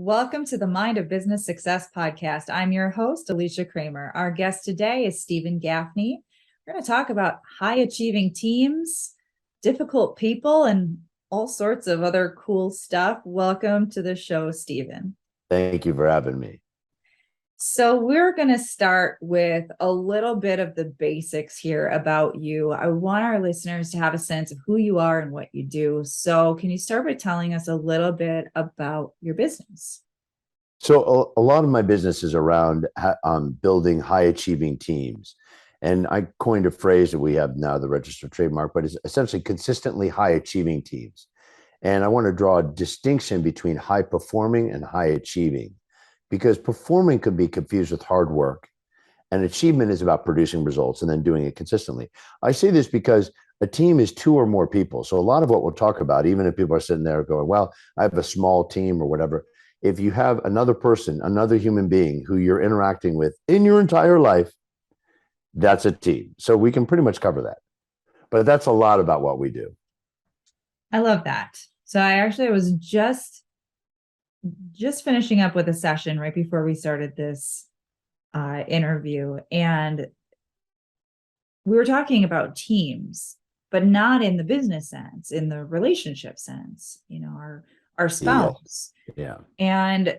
Welcome to the Mind of Business Success podcast. I'm your host, Alicia Kramer. Our guest today is Stephen Gaffney. We're going to talk about high achieving teams, difficult people, and all sorts of other cool stuff. Welcome to the show, Stephen. Thank you for having me. So we're going to start with a little bit of the basics here about you. I want our listeners to have a sense of who you are and what you do. So can you start by telling us a little bit about your business? So a lot of my business is around building high achieving teams. And I coined a phrase that we have now, the registered trademark, but it's essentially consistently high achieving teams. And I want to draw a distinction between high performing and high achieving, because performing could be confused with hard work, and achievement is about producing results and then doing it consistently. I say this because a team is two or more people. So a lot of what we'll talk about, even if people are sitting there going, well, I have a small team or whatever, if you have another person, another human being who you're interacting with in your entire life, that's a team. So we can pretty much cover that. But that's a lot about what we do. I love that. So I was just finishing up with a session right before we started this interview, and we were talking about teams, but not in the business sense, in the relationship sense, our spouse. Yeah. And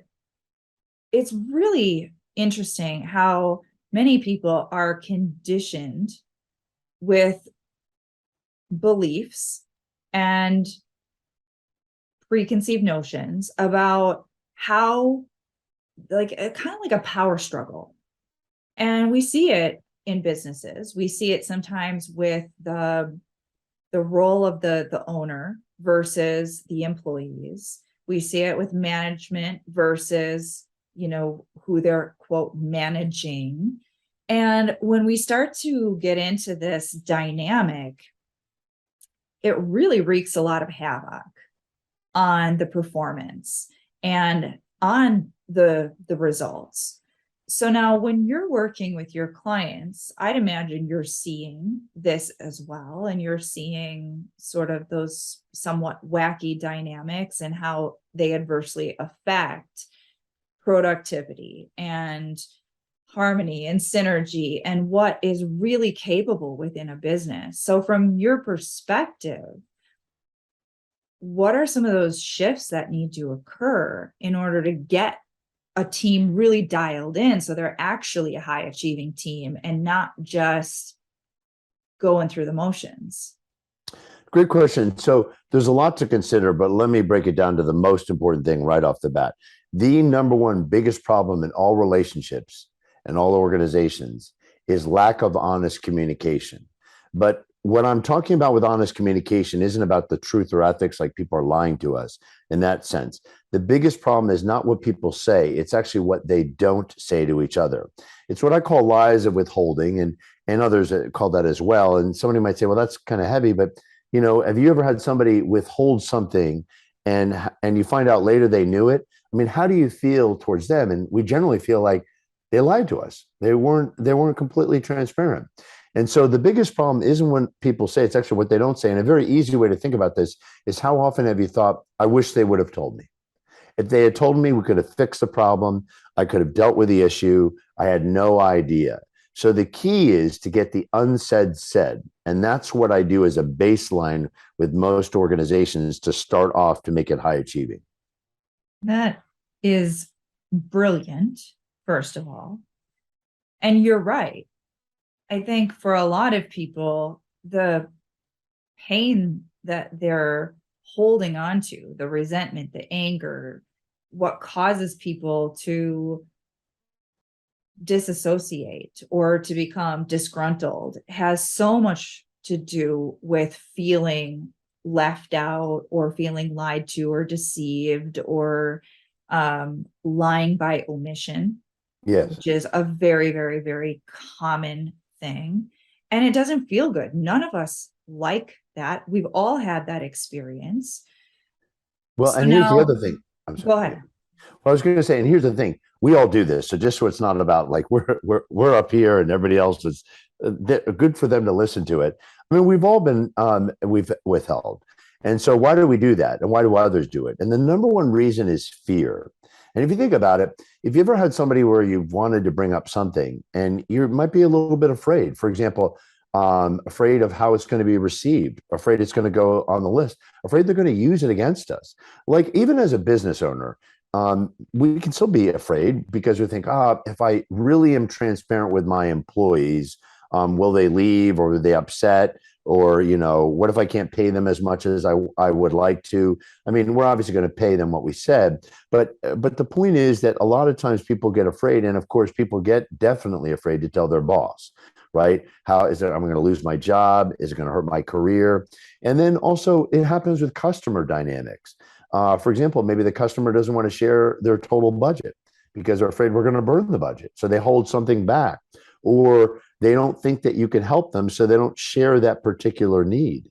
it's really interesting how many people are conditioned with beliefs and preconceived notions about how, kind of like a power struggle. And we see it in businesses. We see it sometimes with the role of the owner versus the employees. We see it with management versus, who they're, quote, managing. And when we start to get into this dynamic, it really wreaks a lot of havoc on the performance and on the results. So now when you're working with your clients, I'd imagine you're seeing this as well, and you're seeing sort of those somewhat wacky dynamics and how they adversely affect productivity and harmony and synergy and what is really capable within a business. So from your perspective, what are some of those shifts that need to occur in order to get a team really dialed in so they're actually a high achieving team and not just going through the motions? Great question. So there's a lot to consider, but let me break it down to the most important thing right off the bat. The number one biggest problem in all relationships and all organizations is lack of honest communication. But what I'm talking about with honest communication isn't about the truth or ethics, like people are lying to us in that sense. The biggest problem is not what people say. It's actually what they don't say to each other. It's what I call lies of withholding, and others call that as well. And somebody might say, well, that's kind of heavy, but have you ever had somebody withhold something and you find out later they knew it? I mean, how do you feel towards them? And we generally feel like they lied to us. They weren't completely transparent. And so the biggest problem isn't when people say, it's actually what they don't say. And a very easy way to think about this is, how often have you thought, I wish they would have told me? If they had told me, we could have fixed the problem. I could have dealt with the issue. I had no idea. So the key is to get the unsaid said. And that's what I do as a baseline with most organizations to start off to make it high achieving. That is brilliant, first of all. And you're right. I think for a lot of people, the pain that they're holding on to, the resentment, the anger, what causes people to disassociate or to become disgruntled has so much to do with feeling left out or feeling lied to or deceived or lying by omission. Yes. Which is a very, very, very common thing. And it doesn't feel good. None of us like that. We've all had that experience. Well, so and here's the other thing. I'm sorry. Go ahead. Well, I was going to say, and here's the thing. We all do this. So just so it's not about like we're up here and everybody else is good for them to listen to it. I mean, we've all been we've withheld. And so why do we do that? And why do others do it? And the number one reason is fear. And if you think about it, if you ever had somebody where you wanted to bring up something and you might be a little bit afraid, for example, afraid of how it's going to be received, afraid it's going to go on the list, afraid they're going to use it against us. Like even as a business owner, we can still be afraid because we think, if I really am transparent with my employees, will they leave or are they upset? Or, what if I can't pay them as much as I would like to? I mean, we're obviously going to pay them what we said, but the point is that a lot of times people get afraid, and of course, people get definitely afraid to tell their boss, right? How is it? I'm going to lose my job? Is it going to hurt my career? And then also, it happens with customer dynamics. For example, maybe the customer doesn't want to share their total budget because they're afraid we're going to burn the budget, so they hold something back, or they don't think that you can help them, so they don't share that particular need.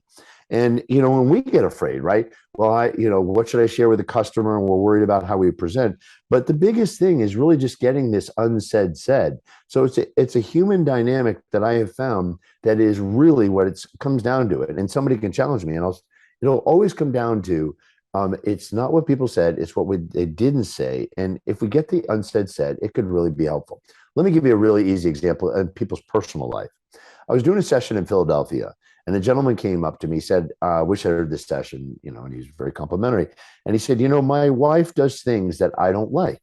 And when we get afraid, right? Well, what should I share with the customer? And we're worried about how we present. But the biggest thing is really just getting this unsaid said. So it's a human dynamic that I have found that is really what it comes down to it. And somebody can challenge me, and it'll always come down to it's not what people said, it's what they didn't say. And if we get the unsaid said, it could really be helpful. Let me give you a really easy example in people's personal life. I was doing a session in Philadelphia, and a gentleman came up to me, said, wish I heard this session, and he's very complimentary. And he said, my wife does things that I don't like.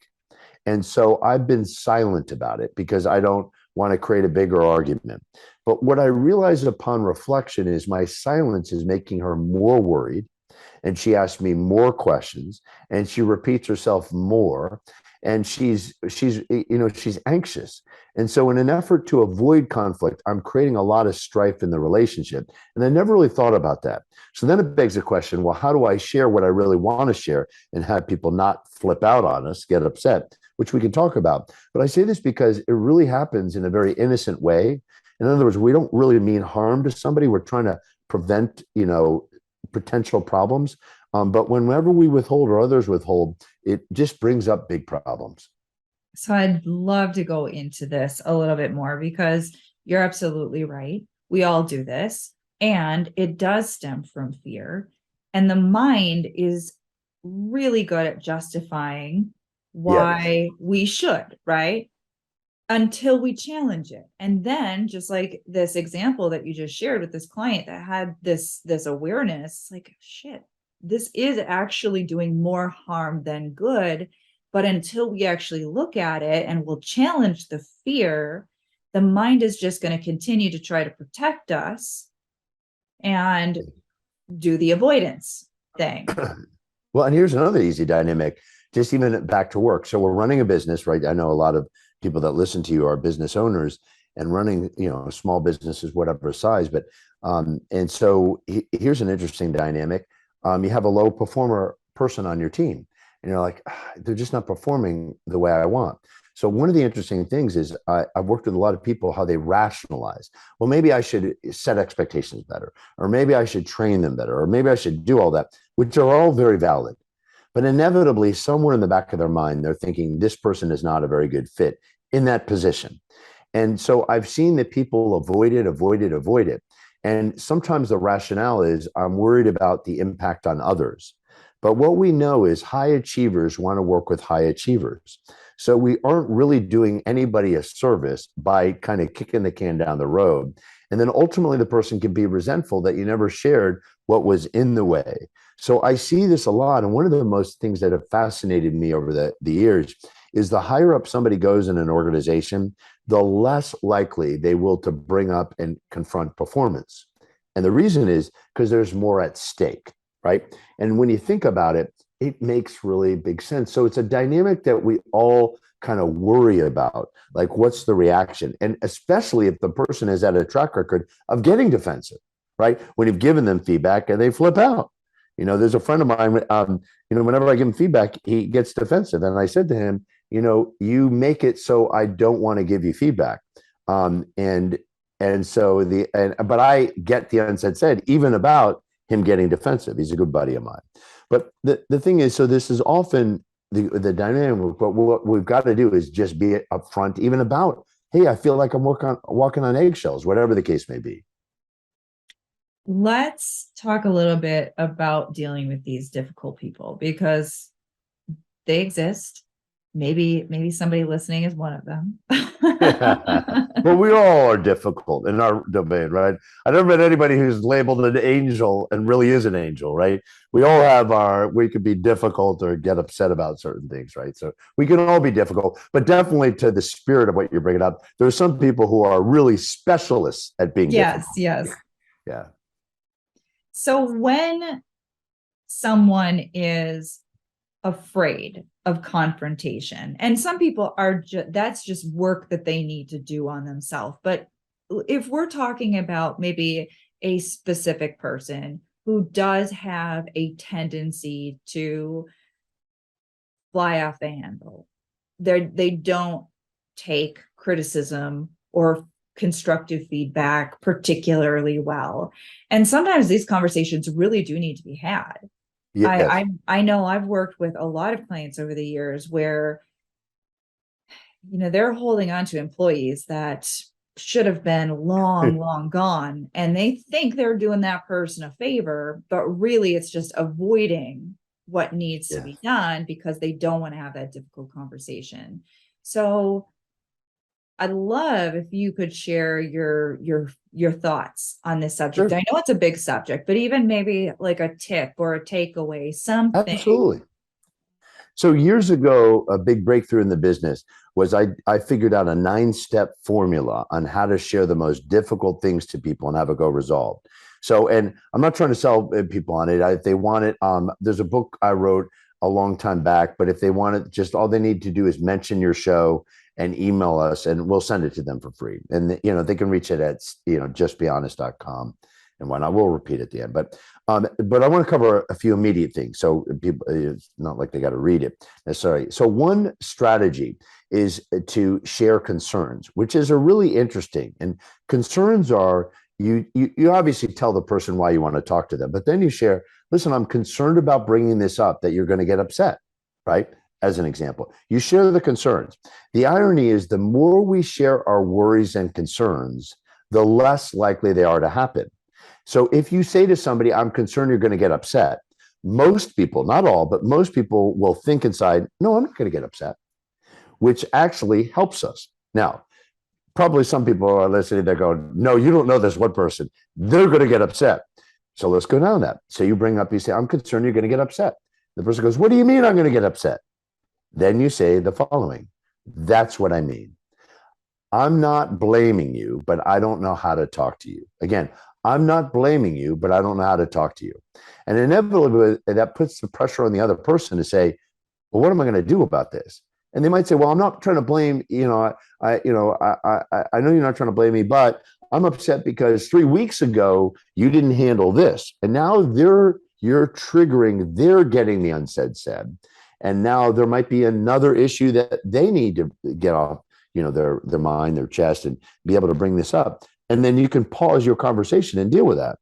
And so I've been silent about it because I don't want to create a bigger argument. But what I realized upon reflection is my silence is making her more worried, and she asks me more questions, and she repeats herself more, and she's anxious. And so in an effort to avoid conflict, I'm creating a lot of strife in the relationship, and I never really thought about that. So then it begs the question, well, how do I share what I really want to share and have people not flip out on us, get upset, which we can talk about. But I say this because it really happens in a very innocent way. In other words, we don't really mean harm to somebody. We're trying to prevent potential problems. But whenever we withhold or others withhold, it just brings up big problems. So I'd love to go into this a little bit more because you're absolutely right. We all do this, and it does stem from fear. And the mind is really good at justifying Yes. why we should, right? Until we challenge it. And then just like this example that you just shared with this client that had this awareness, like, shit, this is actually doing more harm than good. But until we actually look at it and we'll challenge the fear, the mind is just going to continue to try to protect us and do the avoidance thing. Well, and here's another easy dynamic, just even back to work. So we're running a business, right? I know a lot of people that listen to you are business owners and running, small businesses, whatever size. But and so here's an interesting dynamic. You have a low performer person on your team, and you're like, they're just not performing the way I want. So one of the interesting things is I've worked with a lot of people how they rationalize. Well, maybe I should set expectations better, or maybe I should train them better, or maybe I should do all that, which are all very valid. But inevitably, somewhere in the back of their mind, they're thinking this person is not a very good fit in that position. And so I've seen that people avoid it. And sometimes the rationale is I'm worried about the impact on others. But what we know is high achievers want to work with high achievers. So we aren't really doing anybody a service by kind of kicking the can down the road. And then ultimately, the person can be resentful that you never shared what was in the way. So I see this a lot. And one of the most things that have fascinated me over the years is the higher up somebody goes in an organization, the less likely they will to bring up and confront performance. And the reason is because there's more at stake, right? And when you think about it, it makes really big sense. So it's a dynamic that we all kind of worry about, like what's the reaction? And especially if the person has had a track record of getting defensive, right? When you've given them feedback and they flip out. There's a friend of mine, whenever I give him feedback, he gets defensive. And I said to him, you make it so I don't want to give you feedback. And but I get the unsaid said, even about him getting defensive. He's a good buddy of mine. But the thing is, so this is often the dynamic, but what we've got to do is just be upfront, even about, hey, I feel like I'm walking on eggshells, whatever the case may be. Let's talk a little bit about dealing with these difficult people because they exist. Maybe somebody listening is one of them. Well, we all are difficult in our domain, right? I never met anybody who's labeled an angel and really is an angel, right? We all have we could be difficult or get upset about certain things, right? So we can all be difficult, but definitely to the spirit of what you're bringing up, there's some people who are really specialists at being Yes, difficult. yes. Yeah. So when someone is afraid of confrontation, and some people are that's just work that they need to do on themselves, but if we're talking about maybe a specific person who does have a tendency to fly off the handle, they don't take criticism or constructive feedback particularly well, and sometimes these conversations really do need to be had. Yes. I know I've worked with a lot of clients over the years where, they're holding on to employees that should have been long, long gone. And they think they're doing that person a favor, but really it's just avoiding what needs to be Yes. done because they don't want to have that difficult conversation. So I'd love if you could share your thoughts on this subject. I Sure. know it's a big subject, but even maybe like a tip or a takeaway, something. Absolutely. So years ago, a big breakthrough in the business was I figured out a 9-step formula on how to share the most difficult things to people and have it go resolved. So, and I'm not trying to sell people on it. If they want it, there's a book I wrote a long time back, but if they want it, just all they need to do is mention your show and email us and we'll send it to them for free. And, they can reach it at, justbehonest.com. And why not? We'll repeat at the end. But I want to cover a few immediate things. So people, it's not like they got to read it necessarily. So one strategy is to share concerns, which is a really interesting. And concerns are you obviously tell the person why you want to talk to them, but then you share. Listen, I'm concerned about bringing this up that you're going to get upset, right? As an example, you share the concerns. The irony is, the more we share our worries and concerns, the less likely they are to happen. So if you say to somebody, I'm concerned you're going to get upset, most people, not all, but most people will think inside, no, I'm not going to get upset, which actually helps us. Now, probably some people are listening, they're going, no, you don't know this one person. They're going to get upset. So let's go down that. So you say, I'm concerned you're going to get upset. The person goes, what do you mean I'm going to get upset? Then you say the following, that's what I mean. I'm not blaming you, but I don't know how to talk to you. Again, I'm not blaming you, but I don't know how to talk to you. And inevitably, that puts the pressure on the other person to say, well, what am I going to do about this? And they might say, well, I'm not trying to blame, I know you're not trying to blame me, but I'm upset because 3 weeks ago you didn't handle this. And now you're triggering, they're getting the unsaid said. And now there might be another issue that they need to get off, their mind, their chest, and be able to bring this up. And then you can pause your conversation and deal with that.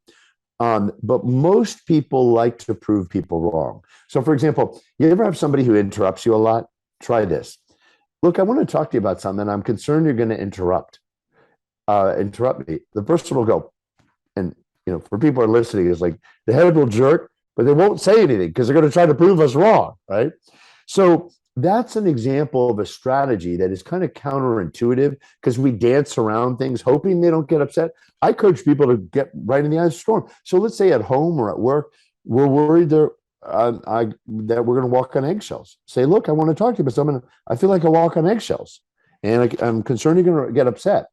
But most people like to prove people wrong. So, for example, you ever have somebody who interrupts you a lot? Try this. Look, I want to talk to you about something. I'm concerned you're going to interrupt me. The person will go, and for people who are listening, it's like the head will jerk, but they won't say anything because they're going to try to prove us wrong, right? So that's an example of a strategy that is kind of counterintuitive because we dance around things hoping they don't get upset. I coach people to get right in the eye of the storm. So let's say at home or at work, we're worried that we're going to walk on eggshells. Say, look, I want to talk to you, but I feel like I walk on eggshells and I'm concerned you're going to get upset.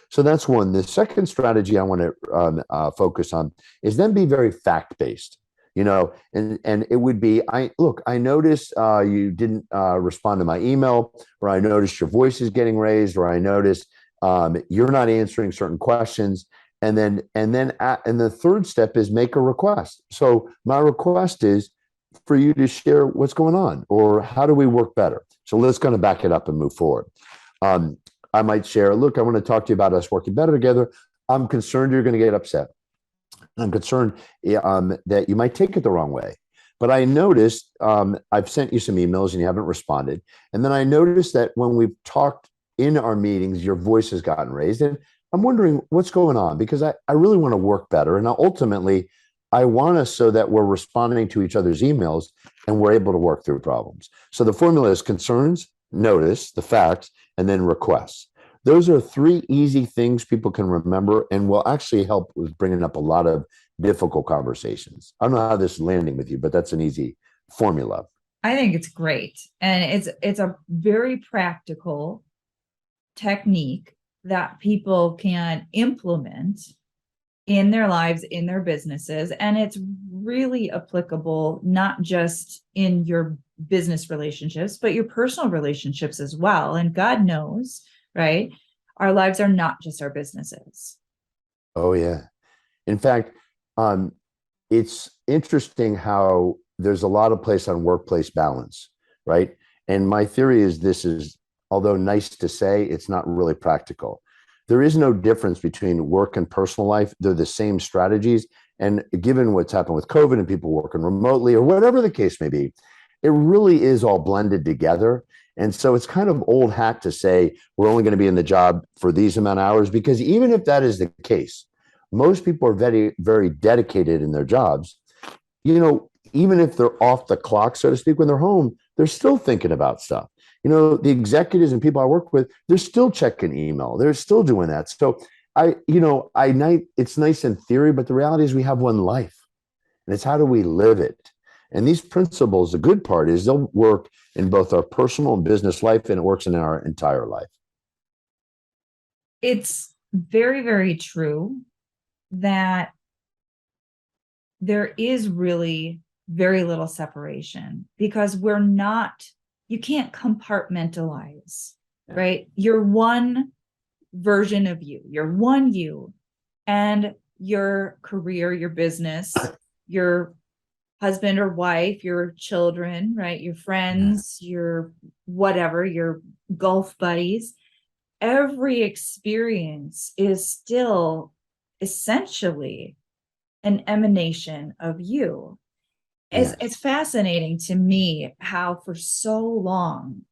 So that's one. The second strategy I want to focus on is then be very fact-based. And it would be, I noticed you didn't respond to my email, or I noticed your voice is getting raised, or I noticed you're not answering certain questions. And then the third step is make a request. So my request is for you to share what's going on, or how do we work better? So let's kind of back it up and move forward. I might share, look, I want to talk to you about us working better together. I'm concerned you're going to get upset. I'm concerned that you might take it the wrong way. But I noticed I've sent you some emails and you haven't responded. And then I noticed that when we've talked in our meetings, your voice has gotten raised. And I'm wondering what's going on because I really want to work better. And ultimately, I want us so that we're responding to each other's emails and we're able to work through problems. So the formula is concerns, notice, the facts, and then requests. Those are three easy things people can remember and will actually help with bringing up a lot of difficult conversations. I don't know how this is landing with you, but that's an easy formula. I think it's great. And it's a very practical technique that people can implement in their lives, in their businesses. And it's really applicable, not just in your business relationships, but your personal relationships as well. And God knows, right? Our lives are not just our businesses. Oh, yeah. In fact, um, it's interesting how there's a lot of place on workplace balance, right? And my theory is this is, although nice to say, it's not really practical. There is no difference between work and personal life. They're the same strategies. And given what's happened with COVID and people working remotely or whatever the case may be, it really is all blended together. And so it's kind of old hat to say we're only going to be in the job for these amount of hours, because even if that is the case, most people are very, very dedicated in their jobs. Even if they're off the clock, so to speak, when they're home, they're still thinking about stuff. The executives and people I work with, they're still checking email. They're still doing that. So it's nice in theory, but the reality is we have one life, and it's how do we live it? And these principles, the good part is they'll work in both our personal and business life, and it works in our entire life. It's very, very true that there is really very little separation because you can't compartmentalize, Yeah. right? You're one version of you, you're one you, and your career, your business, your husband or wife, your children, right? Your Yeah. friends, your whatever, your golf buddies, every experience is still essentially an emanation of you. It's Yes. fascinating to me how for so long,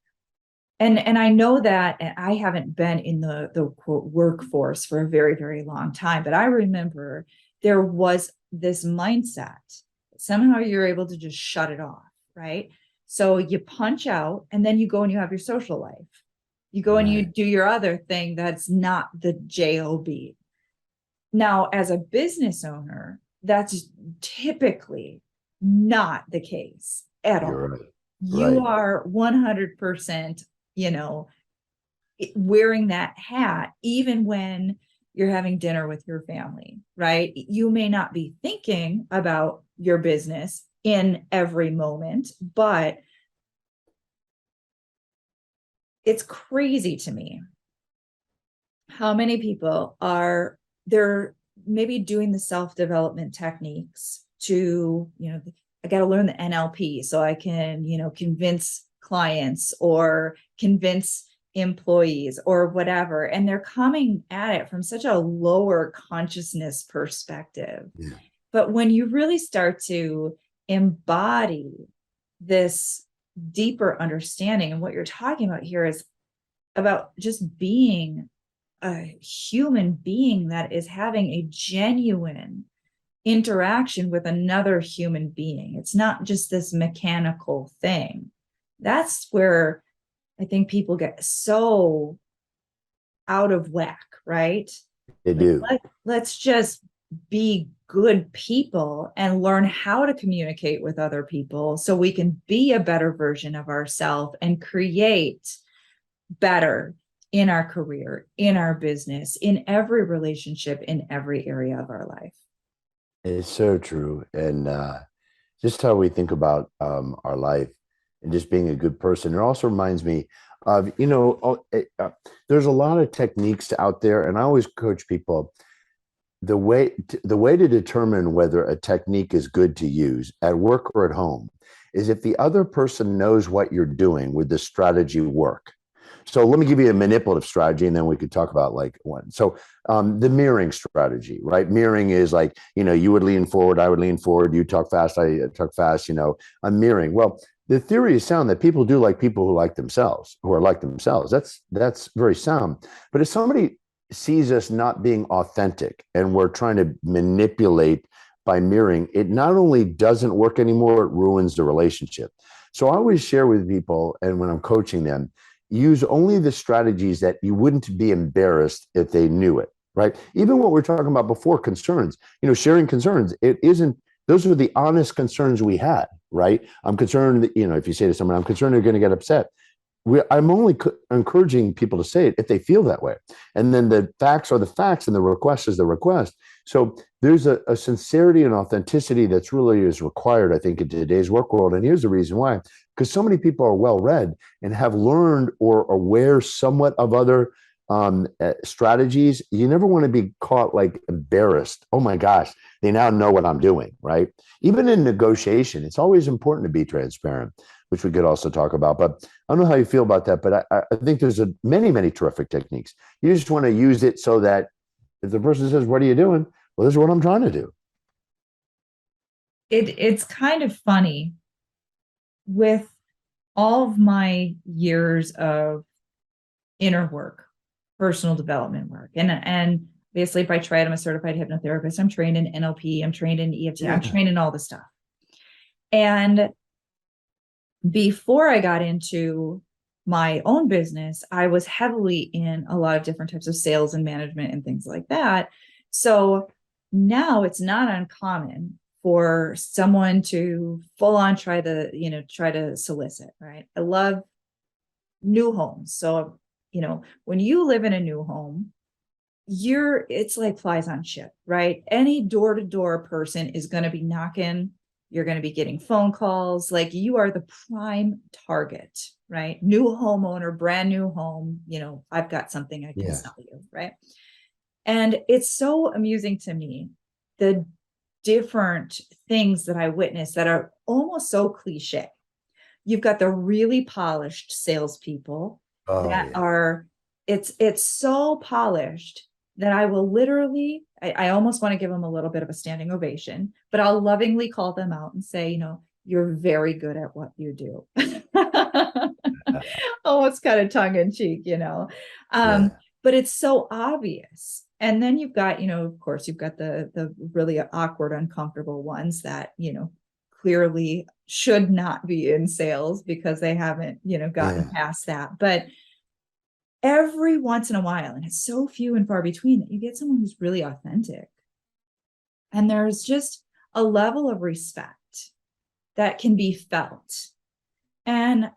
and I know that I haven't been in the quote workforce for a very, very long time, but I remember there was this mindset. Somehow you're able to just shut it off, right? So you punch out and then you go and you have your social life. You go and you Right. do your other thing that's not the job. Now, as a business owner, that's typically not the case at You're all. right. You Right. are 100%, you know, wearing that hat, even when you're having dinner with your family, right? You may not be thinking about your business in every moment, but it's crazy to me how many people they're maybe doing the self-development techniques to, I got to learn the NLP so I can, convince clients or convince employees or whatever. And they're coming at it from such a lower consciousness perspective. Yeah. But when you really start to embody this deeper understanding, and what you're talking about here is about just being a human being that is having a genuine interaction with another human being. It's not just this mechanical thing. That's where I think people get so out of whack, right? They Like, do. let's just be good people and learn how to communicate with other people so we can be a better version of ourselves and create better in our career, in our business, in every relationship, in every area of our life. It's so true. And just how we think about our life and just being a good person. It also reminds me of, there's a lot of techniques out there, and I always coach people the way to determine whether a technique is good to use at work or at home is if the other person knows what you're doing with the strategy work. So let me give you a manipulative strategy, and then we could talk about like one. So the mirroring strategy, right? Mirroring is like, you would lean forward, I would lean forward, you talk fast, I talk fast, I'm mirroring. Well, the theory is sound that people do like people who like themselves, who are like themselves. That's very sound. But if somebody sees us not being authentic and we're trying to manipulate by mirroring, it not only doesn't work anymore, it ruins the relationship. So I always share with people, and when I'm coaching them, use only the strategies that you wouldn't be embarrassed if they knew it, right? Even what we're talking about before, concerns, sharing concerns, it isn't, those are the honest concerns we had, right? I'm concerned that, if you say to someone, I'm concerned you're going to get upset, I'm only encouraging people to say it if they feel that way. And then the facts are the facts and the request is the request. So there's a sincerity and authenticity that's really is required, I think, in today's work world. And here's the reason why, because so many people are well read and have learned or aware somewhat of other strategies. You never want to be caught like embarrassed. Oh my gosh, they now know what I'm doing, right? Even in negotiation, it's always important to be transparent, which we could also talk about. But I don't know how you feel about that, but I think there's many, many terrific techniques. You just want to use it so that if the person says, "What are you doing?" Well, this is what I'm trying to do. It's kind of funny with all of my years of inner work, personal development work, and basically by trade, I'm a certified hypnotherapist. I'm trained in NLP. I'm trained in EFT. I'm trained in all the stuff. And before I got into my own business, I was heavily in a lot of different types of sales and management and things like that. So now it's not uncommon for someone to full on try to solicit, right? I love new homes. So, when you live in a new home, it's like flies on ship, right? Any door-to-door person is going to be knocking. You're going to be getting phone calls. Like, you are the prime target, right? New homeowner, brand new home. I've got something I can sell you, right? And it's so amusing to me, the different things that I witness that are almost so cliche. You've got the really polished salespeople that are, it's so polished that I will literally, I almost want to give them a little bit of a standing ovation, but I'll lovingly call them out and say, you're very good at what you do. Almost kind of tongue in cheek, but it's so obvious. And then you've got, of course, you've got the really awkward, uncomfortable ones that, clearly should not be in sales because they haven't, gotten past that. But every once in a while, and it's so few and far between, that you get someone who's really authentic. And there's just a level of respect that can be felt. And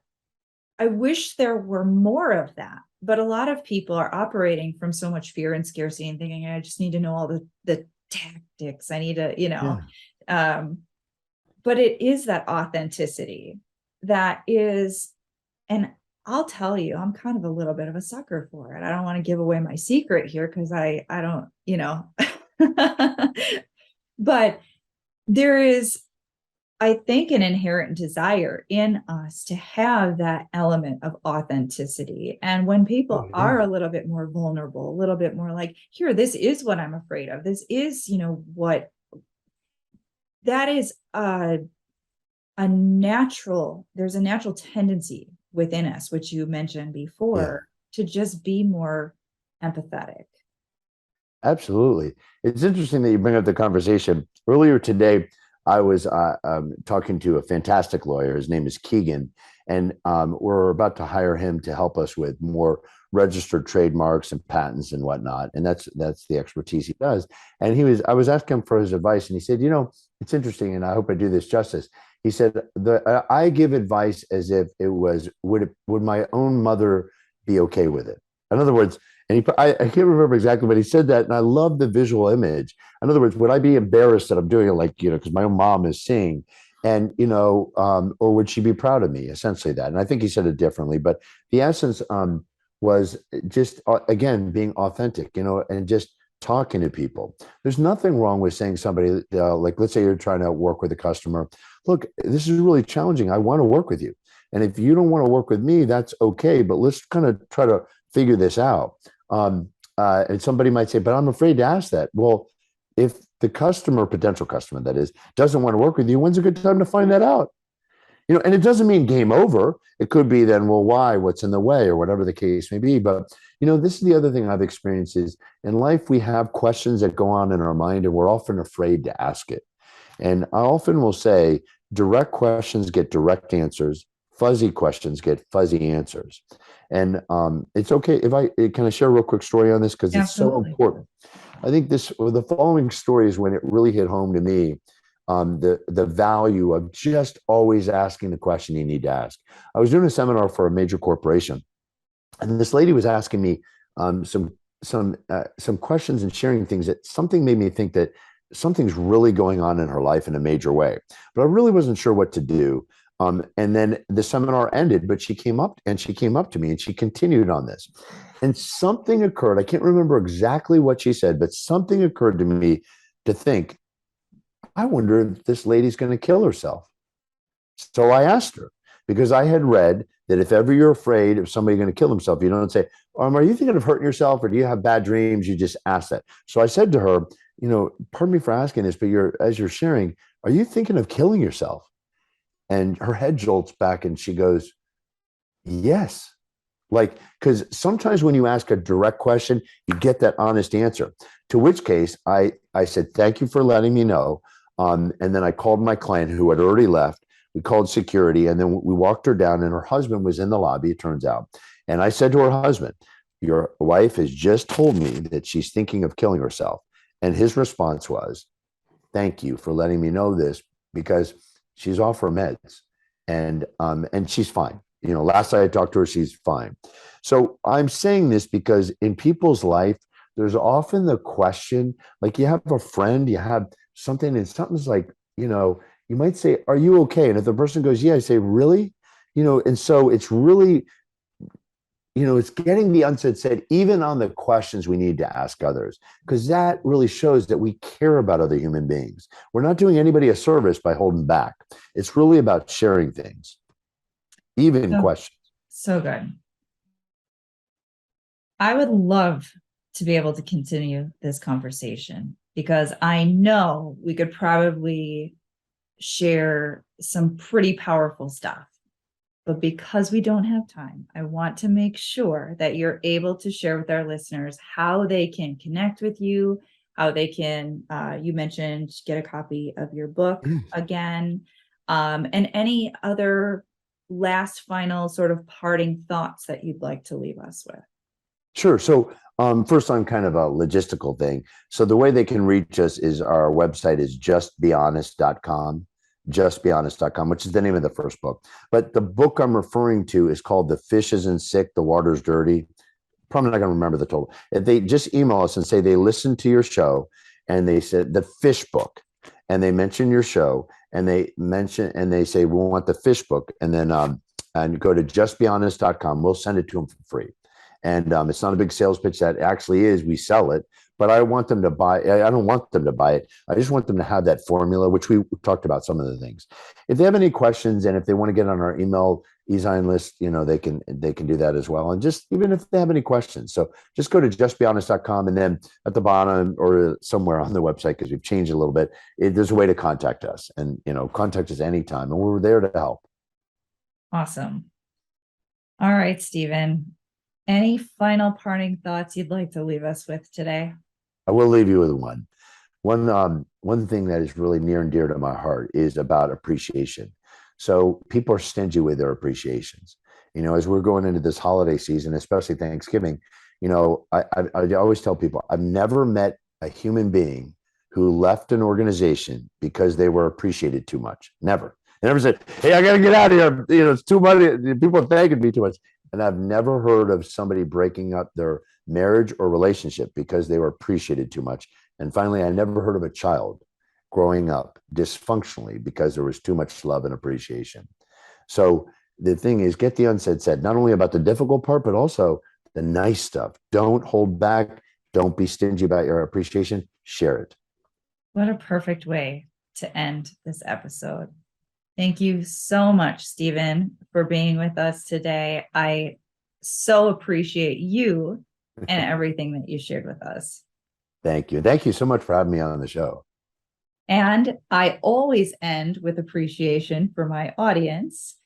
I wish there were more of that. But a lot of people are operating from so much fear and scarcity and thinking, I just need to know all the tactics. I need to, but it is that authenticity that is, and I'll tell you, I'm kind of a little bit of a sucker for it. I don't want to give away my secret here because I don't, but there is, I think, an inherent desire in us to have that element of authenticity. And when people are a little bit more vulnerable, a little bit more like, here, this is what I'm afraid of. This is, what that is there's a natural tendency within us, which you mentioned before, to just be more empathetic. Absolutely. It's interesting that you bring up the conversation. Earlier today, I was talking to a fantastic lawyer. His name is Keegan, and we're about to hire him to help us with more registered trademarks and patents and whatnot. And that's the expertise he does. And I was asking him for his advice, and he said, it's interesting, and I hope I do this justice. He said, I give advice as if it was, would my own mother be okay with it? In other words, and I can't remember exactly, but he said that, and I love the visual image. In other words, would I be embarrassed that I'm doing it, like, because my own mom is seeing, and or would she be proud of me? Essentially that, and I think he said it differently, but the essence was just again being authentic, and just talking to people. There's nothing wrong with saying somebody like, let's say you're trying to work with a customer. Look, this is really challenging. I want to work with you, and if you don't want to work with me, that's okay. But let's kind of try to figure this out. And somebody might say, but I'm afraid to ask that. Well, if the potential customer that is, doesn't want to work with you, when's a good time to find that out? And it doesn't mean game over. It could be then, well, why? What's in the way, or whatever the case may be. But this is the other thing I've experienced is in life we have questions that go on in our mind, and we're often afraid to ask it. And I often will say, direct questions get direct answers. Fuzzy questions get fuzzy answers. And it's okay if can I share a real quick story on this because it's so Absolutely. important. I think the following story is when it really hit home to me. The value of just always asking the question you need to ask. I was doing a seminar for a major corporation, and this lady was asking me some questions and sharing things that something made me think that something's really going on in her life in a major way. But I really wasn't sure what to do. And then the seminar ended, but she came up to me and she continued on this. And something occurred. I can't remember exactly what she said, but something occurred to me to think, I wonder if this lady's going to kill herself. So I asked her because I had read that if ever you're afraid of somebody going to kill himself, you don't say, are you thinking of hurting yourself or do you have bad dreams? You just ask that. So I said to her, pardon me for asking this, but as you're sharing, are you thinking of killing yourself? And her head jolts back and she goes, yes. Like, because sometimes when you ask a direct question, you get that honest answer. To which case I said, thank you for letting me know. And then I called my client who had already left. We called security and then we walked her down and her husband was in the lobby, it turns out. And I said to her husband, your wife has just told me that she's thinking of killing herself. And his response was, thank you for letting me know this because she's off her meds and she's fine. Last I talked to her, she's fine. So I'm saying this because in people's life, there's often the question, like you have a friend, you have something, and something's like, you might say, are you okay? And if the person goes, yeah, I say, really? And so it's really, it's getting the unsaid said, even on the questions we need to ask others, because that really shows that we care about other human beings. We're not doing anybody a service by holding back. It's really about sharing things, even So, questions. so good. I would love to be able to continue this conversation because I know we could probably share some pretty powerful stuff. But because we don't have time, I want to make sure that you're able to share with our listeners how they can connect with you, how they can, you mentioned, get a copy of your book again, and any other last final sort of parting thoughts that you'd like to leave us with. Sure. So first on kind of a logistical thing. So the way they can reach us is our website is justbehonest.com, justbehonest.com, which is the name of the first book. But the book I'm referring to is called The Fish Isn't Sick, The Water's Dirty. Probably not going to remember the total. If they just email us and say they listened to your show and they said the fish book and they mention your show and they say, we want the fish book. And then and go to justbehonest.com. We'll send it to them for free. And it's not a big sales pitch. That actually is, we sell it, but I want them to buy. I don't want them to buy it. I just want them to have that formula, which we talked about some of the things. If they have any questions and if they want to get on our email e-sign list, they can do that as well. And just even if they have any questions, so just go to justbehonest.com and then at the bottom or somewhere on the website, because we've changed it a little bit, there's a way to contact us and contact us anytime, and we're there to help. Awesome. All right, Stephen. Any final parting thoughts you'd like to leave us with today? I will leave you with one. One thing that is really near and dear to my heart is about appreciation. So people are stingy with their appreciations. As we're going into this holiday season, especially Thanksgiving, I always tell people I've never met a human being who left an organization because they were appreciated too much. Never. They never said, "Hey, I got to get out of here. It's too much. People are thanking me too much." And I've never heard of somebody breaking up their marriage or relationship because they were appreciated too much. And finally, I never heard of a child growing up dysfunctionally because there was too much love and appreciation. So the thing is, get the unsaid said, not only about the difficult part, but also the nice stuff. Don't hold back. Don't be stingy about your appreciation. Share it. What a perfect way to end this episode. Thank you so much, Stephen, for being with us today. I so appreciate you and everything that you shared with us. Thank you. Thank you so much for having me on the show. And I always end with appreciation for my audience.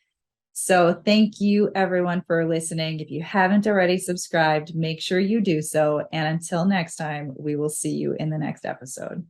So thank you everyone for listening. If you haven't already subscribed, make sure you do so. And until next time, we will see you in the next episode.